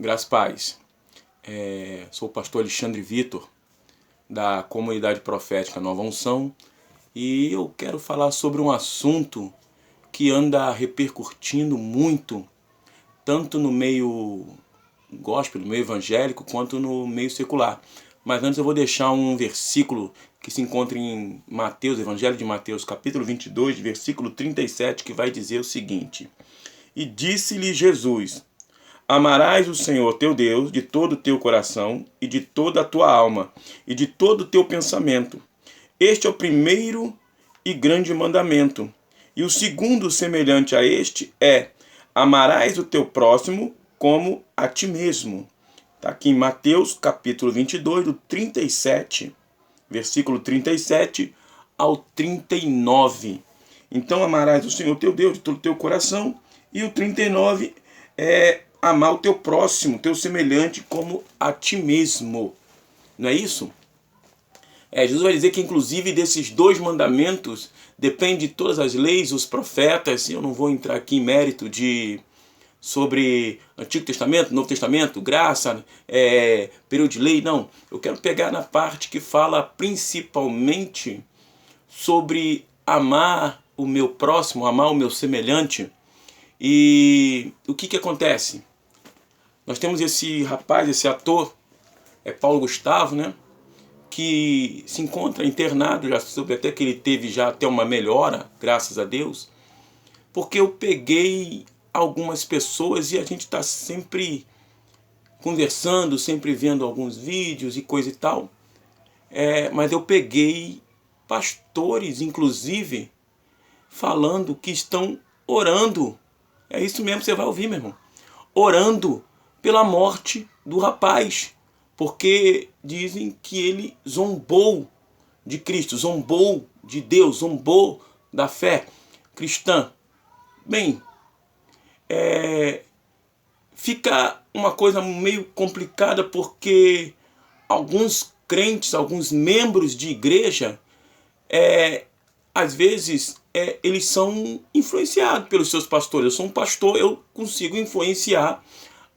Graças a Paz. Sou o pastor Alexandre Vitor, da Comunidade Profética Nova Unção, e eu quero falar sobre um assunto que anda repercutindo muito, tanto no meio gospel, no meio evangélico, quanto no meio secular. Mas antes eu vou deixar um versículo que se encontra em Mateus, Evangelho de Mateus, capítulo 22, versículo 37, que vai dizer o seguinte: E disse-lhe Jesus: Amarás o Senhor teu Deus de todo o teu coração e de toda a tua alma e de todo o teu pensamento. Este é o primeiro e grande mandamento. E o segundo, semelhante a este, é: amarás o teu próximo como a ti mesmo. Está aqui em Mateus, capítulo 22, do 37, versículo 37 ao 39. Então, amarás o Senhor teu Deus de todo o teu coração. E o 39 é amar o teu próximo, teu semelhante, como a ti mesmo. Não é isso? Jesus vai dizer que, inclusive, desses dois mandamentos depende de todas as leis, os profetas. Eu não vou entrar aqui em mérito sobre Antigo Testamento, Novo Testamento, graça, período de lei, não. Eu quero pegar na parte que fala principalmente sobre amar o meu próximo, amar o meu semelhante. E o que acontece? Nós temos esse rapaz, esse ator, Paulo Gustavo, né? Que se encontra internado, já soube até que ele teve já até uma melhora, graças a Deus, porque eu peguei algumas pessoas e a gente está sempre conversando, sempre vendo alguns vídeos e coisa e tal, mas eu peguei pastores, inclusive, falando que estão orando. É isso mesmo que você vai ouvir, meu irmão. Orando pela morte do rapaz, porque dizem que ele zombou de Cristo, zombou de Deus, zombou da fé cristã. Bem, fica uma coisa meio complicada, porque alguns crentes, alguns membros de igreja, às vezes eles são influenciados pelos seus pastores. Eu sou um pastor, eu consigo influenciar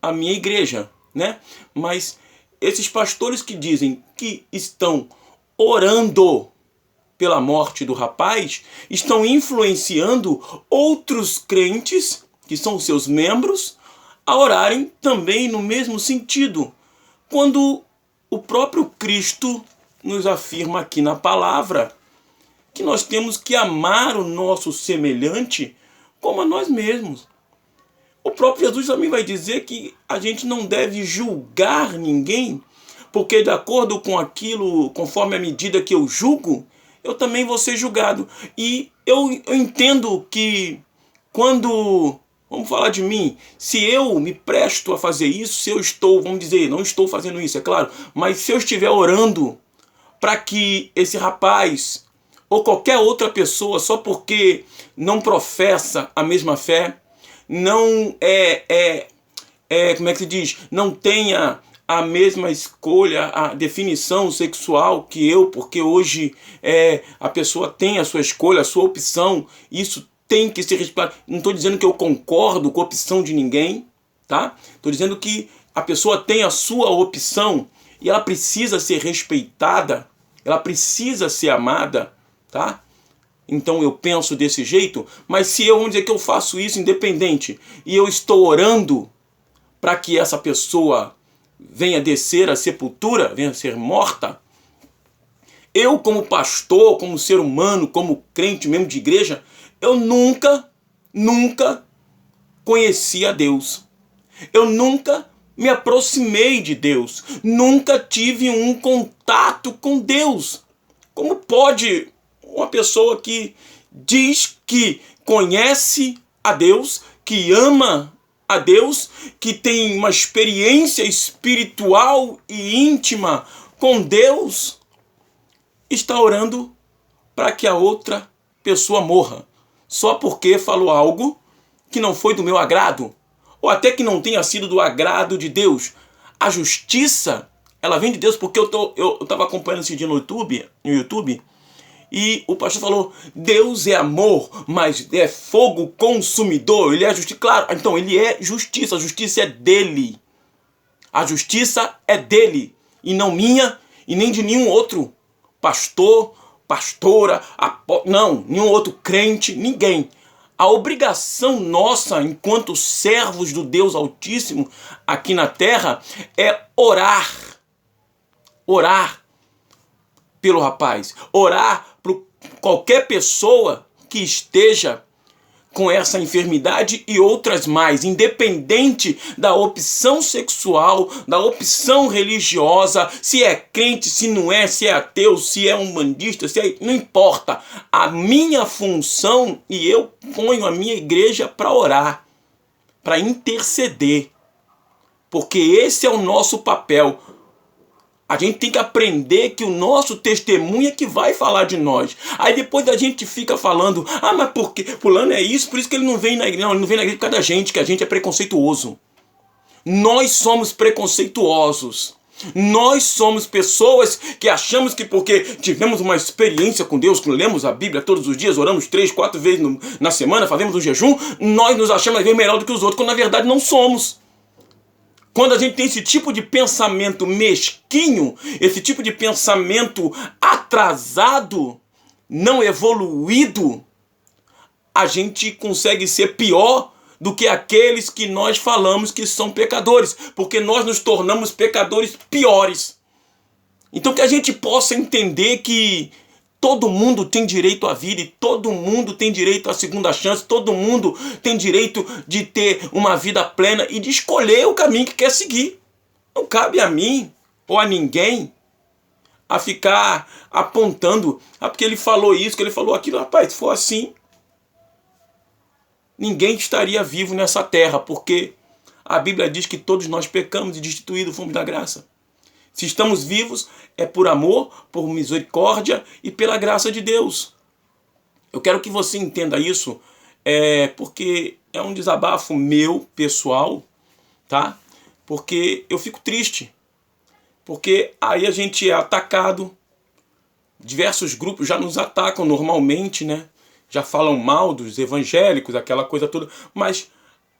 a minha igreja, né? Mas esses pastores que dizem que estão orando pela morte do rapaz, estão influenciando outros crentes, que são seus membros, a orarem também no mesmo sentido, quando o próprio Cristo nos afirma aqui na palavra que nós temos que amar o nosso semelhante como a nós mesmos. O próprio Jesus também vai dizer que a gente não deve julgar ninguém, porque de acordo com aquilo, conforme a medida que eu julgo, eu também vou ser julgado. E eu entendo que quando, vamos falar de mim, se eu me presto a fazer isso, se eu estou, vamos dizer, não estou fazendo isso, é claro, mas se eu estiver orando para que esse rapaz ou qualquer outra pessoa, só porque não professa a mesma fé, não como é que se diz? Não tenha a mesma escolha, a definição sexual que eu, porque hoje a pessoa tem a sua escolha, a sua opção, isso tem que ser respeitado. Não estou dizendo que eu concordo com a opção de ninguém, tá? Estou dizendo que a pessoa tem a sua opção e ela precisa ser respeitada, ela precisa ser amada, tá? Então eu penso desse jeito, mas se eu, vamos dizer que eu faço isso independente e eu estou orando para que essa pessoa venha descer à sepultura, venha ser morta, eu como pastor, como ser humano, como crente mesmo de igreja, eu nunca conheci a Deus. Eu nunca me aproximei de Deus. Nunca tive um contato com Deus. Como pode uma pessoa que diz que conhece a Deus, que ama a Deus, que tem uma experiência espiritual e íntima com Deus, está orando para que a outra pessoa morra, só porque falou algo que não foi do meu agrado, ou até que não tenha sido do agrado de Deus? A justiça, ela vem de Deus, porque eu estava acompanhando esse dia no YouTube, e o pastor falou: Deus é amor, mas é fogo consumidor. Ele é justiça. Claro, então ele é justiça. A justiça é dele. A justiça é dele, e não minha, e nem de nenhum outro pastor, pastora, não, nenhum outro crente, ninguém. A obrigação nossa, enquanto servos do Deus Altíssimo aqui na terra, é orar. Orar pelo rapaz. Orar por qualquer pessoa que esteja com essa enfermidade e outras mais, independente da opção sexual, da opção religiosa, se é crente, se não é, se é ateu, se é umbandista, não importa. A minha função, e eu ponho a minha igreja para orar, para interceder, porque esse é o nosso papel. A gente tem que aprender que o nosso testemunho é que vai falar de nós. Aí depois a gente fica falando, mas por que fulano é isso, por isso que ele não vem na igreja. Não, ele não vem na igreja por causa da gente, que a gente é preconceituoso. Nós somos preconceituosos. Nós somos pessoas que achamos que porque tivemos uma experiência com Deus, que lemos a Bíblia todos os dias, oramos 3, 4 vezes na semana, fazemos um jejum, nós nos achamos melhor do que os outros, quando na verdade não somos. Quando a gente tem esse tipo de pensamento mesquinho, esse tipo de pensamento atrasado, não evoluído, a gente consegue ser pior do que aqueles que nós falamos que são pecadores, porque nós nos tornamos pecadores piores. Então que a gente possa entender que todo mundo tem direito à vida e todo mundo tem direito à segunda chance, todo mundo tem direito de ter uma vida plena e de escolher o caminho que quer seguir. Não cabe a mim ou a ninguém a ficar apontando, porque ele falou isso, que ele falou aquilo. Rapaz, se for assim, ninguém estaria vivo nessa terra, porque a Bíblia diz que todos nós pecamos e destituídos fomos da graça. Se estamos vivos, é por amor, por misericórdia e pela graça de Deus. Eu quero que você entenda isso, porque é um desabafo meu, pessoal, tá? Porque eu fico triste. Porque aí a gente é atacado, diversos grupos já nos atacam normalmente, né? Já falam mal dos evangélicos, aquela coisa toda, mas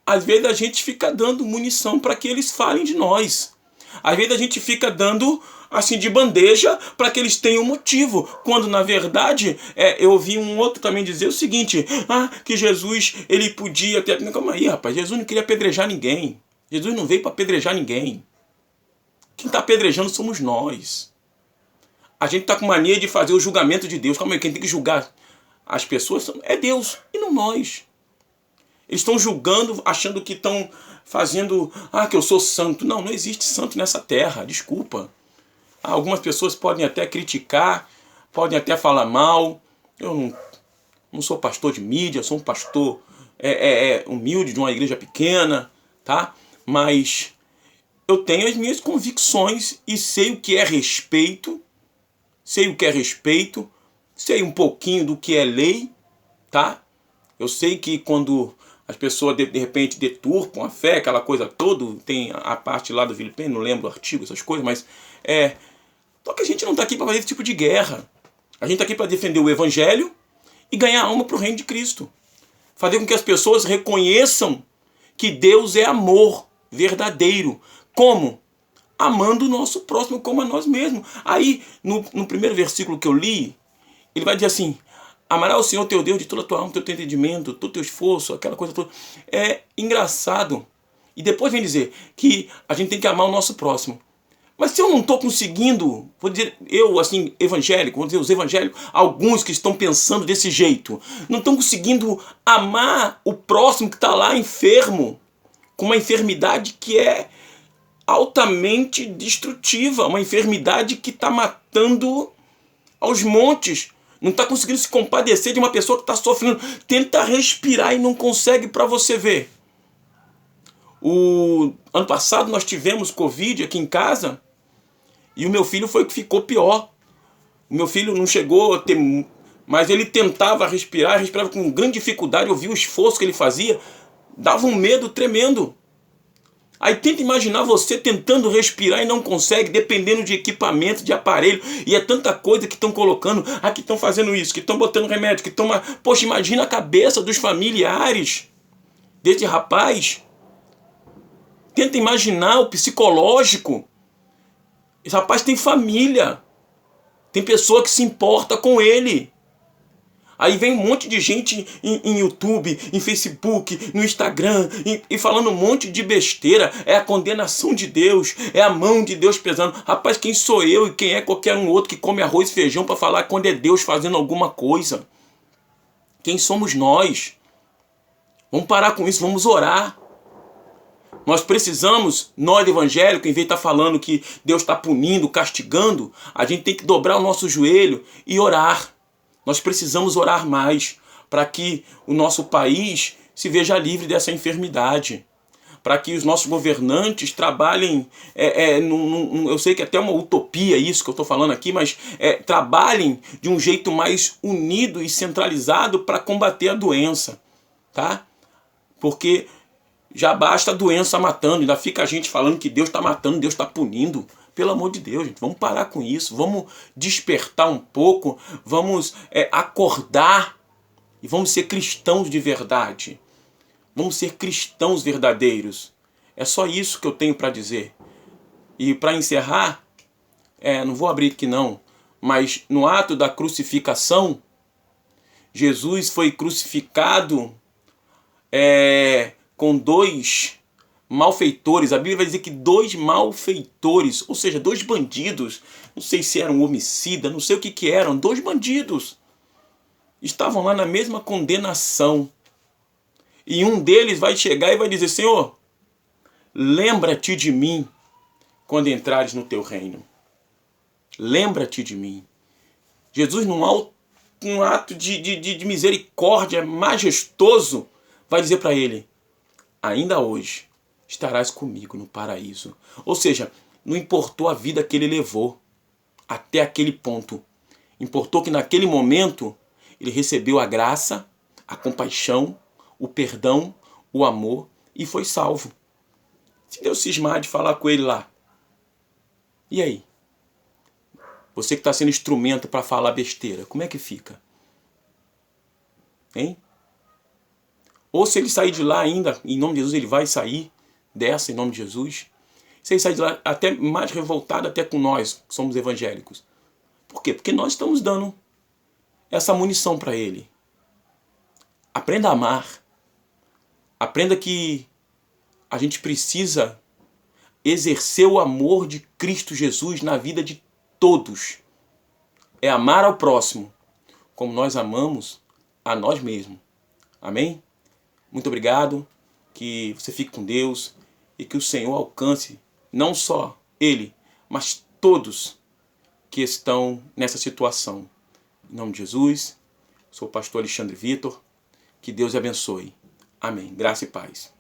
às vezes a gente fica dando munição para que eles falem de nós. Às vezes a gente fica dando assim de bandeja para que eles tenham motivo, quando na verdade eu ouvi um outro também dizer o seguinte, que Jesus ele podia ter... Calma aí, rapaz, Jesus não queria apedrejar ninguém. Jesus não veio para apedrejar ninguém. Quem está apedrejando somos nós. A gente está com mania de fazer o julgamento de Deus. Calma aí, quem tem que julgar as pessoas é Deus e não nós. Eles estão julgando, achando que estão fazendo... que eu sou santo. Não, não existe santo nessa terra, desculpa. Algumas pessoas podem até criticar, podem até falar mal. Eu não sou pastor de mídia, eu sou um pastor humilde de uma igreja pequena, tá? Mas eu tenho as minhas convicções e sei o que é respeito, sei um pouquinho do que é lei, tá? Eu sei que quando as pessoas de repente deturpam a fé, aquela coisa toda, tem a parte lá do Filipenses, não lembro o artigo, essas coisas, mas só que a gente não está aqui para fazer esse tipo de guerra. A gente está aqui para defender o Evangelho e ganhar alma para o reino de Cristo. Fazer com que as pessoas reconheçam que Deus é amor verdadeiro. Como? Amando o nosso próximo como a nós mesmos. Aí, no primeiro versículo que eu li, ele vai dizer assim: amará o Senhor teu Deus de toda a tua alma, todo teu entendimento, todo teu esforço, aquela coisa toda. É engraçado. E depois vem dizer que a gente tem que amar o nosso próximo. Mas se eu não estou conseguindo, vou dizer, eu assim, evangélico, vou dizer os evangélicos, alguns que estão pensando desse jeito, não estão conseguindo amar o próximo que está lá enfermo, com uma enfermidade que é altamente destrutiva, uma enfermidade que está matando aos montes. Não está conseguindo se compadecer de uma pessoa que está sofrendo. Tenta respirar e não consegue, para você ver. O ano passado nós tivemos Covid aqui em casa e o meu filho foi o que ficou pior. O meu filho não chegou a ter... Mas ele tentava respirar, respirava com grande dificuldade. Eu vi o esforço que ele fazia. Dava um medo tremendo. Aí tenta imaginar você tentando respirar e não consegue, dependendo de equipamento, de aparelho. E é tanta coisa que estão colocando. Que estão fazendo isso, que estão botando remédio, que estão... Poxa, imagina a cabeça dos familiares desse rapaz. Tenta imaginar o psicológico. Esse rapaz tem família. Tem pessoa que se importa com ele. Aí vem um monte de gente em YouTube, em Facebook, no Instagram, e falando um monte de besteira. É a condenação de Deus, é a mão de Deus pesando. Rapaz, quem sou eu e quem é qualquer um outro que come arroz e feijão para falar quando é Deus fazendo alguma coisa? Quem somos nós? Vamos parar com isso, vamos orar. Nós precisamos, nós evangélicos, em vez de estar falando que Deus está punindo, castigando, a gente tem que dobrar o nosso joelho e orar. Nós precisamos orar mais para que o nosso país se veja livre dessa enfermidade. Para que os nossos governantes trabalhem, eu sei que é até uma utopia isso que eu estou falando aqui, mas trabalhem de um jeito mais unido e centralizado para combater a doença. Tá? Porque já basta a doença matando, ainda fica a gente falando que Deus está matando, Deus está punindo. Pelo amor de Deus, gente, vamos parar com isso, vamos despertar um pouco, vamos acordar e vamos ser cristãos de verdade. Vamos ser cristãos verdadeiros. É só isso que eu tenho para dizer. E para encerrar, não vou abrir aqui não, mas no ato da crucificação, Jesus foi crucificado com dois malfeitores. A Bíblia vai dizer que dois malfeitores, ou seja, dois bandidos, não sei se eram homicida, não sei o que eram, dois bandidos, estavam lá na mesma condenação. E um deles vai chegar e vai dizer: Senhor, lembra-te de mim quando entrares no teu reino. Lembra-te de mim. Jesus, num ato de misericórdia majestoso, vai dizer para ele: ainda hoje estarás comigo no paraíso. Ou seja, não importou a vida que ele levou até aquele ponto. Importou que naquele momento ele recebeu a graça, a compaixão, o perdão, o amor e foi salvo. Se Deus cismar de falar com ele lá, e aí? Você que está sendo instrumento para falar besteira, como é que fica? Hein? Ou se ele sair de lá ainda, em nome de Jesus, ele vai sair dessa em nome de Jesus. Se ele sair de lá até mais revoltado até com nós, que somos evangélicos. Por quê? Porque nós estamos dando essa munição para ele. Aprenda a amar. Aprenda que a gente precisa exercer o amor de Cristo Jesus na vida de todos. É amar ao próximo como nós amamos a nós mesmos. Amém? Muito obrigado. Que você fique com Deus e que o Senhor alcance não só ele, mas todos que estão nessa situação. Em nome de Jesus, sou o pastor Alexandre Vitor. Que Deus abençoe. Amém. Graça e paz.